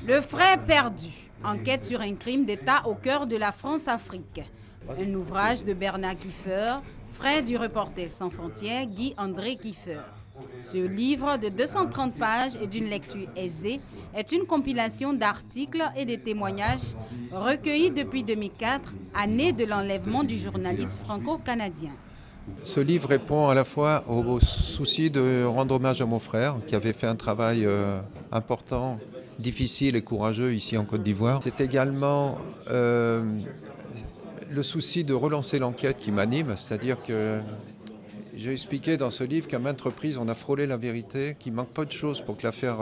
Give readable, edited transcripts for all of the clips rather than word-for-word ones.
Le frère perdu, enquête sur un crime d'État au cœur de la France-Afrique. Un ouvrage de Bernard Kieffer, frère du reporter sans frontières Guy-André Kieffer. Ce livre de 230 pages et d'une lecture aisée est une compilation d'articles et de témoignages recueillis depuis 2004, année de l'enlèvement du journaliste franco-canadien. Ce livre répond à la fois au souci de rendre hommage à mon frère qui avait fait un travail important, difficile et courageux ici en Côte d'Ivoire. C'est également le souci de relancer l'enquête qui m'anime, c'est-à-dire que j'ai expliqué dans ce livre qu'à maintes reprises on a frôlé la vérité, qu'il manque pas de choses pour que l'affaire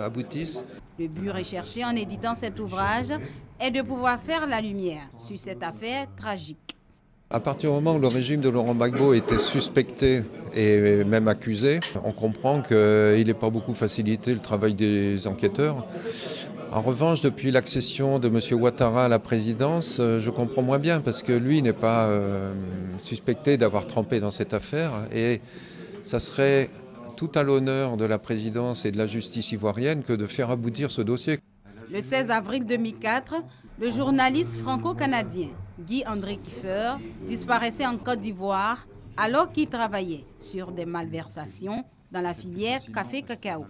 aboutisse. Le but recherché en éditant cet ouvrage est de pouvoir faire la lumière sur cette affaire tragique. À partir du moment où le régime de Laurent Gbagbo était suspecté et même accusé, on comprend qu'il n'est pas beaucoup facilité le travail des enquêteurs. En revanche, depuis l'accession de M. Ouattara à la présidence, je comprends moins bien parce que lui n'est pas suspecté d'avoir trempé dans cette affaire et ça serait tout à l'honneur de la présidence et de la justice ivoirienne que de faire aboutir ce dossier. Le 16 avril 2004, le journaliste franco-canadien Guy-André Kieffer disparaissait en Côte d'Ivoire alors qu'il travaillait sur des malversations dans la filière café-cacao.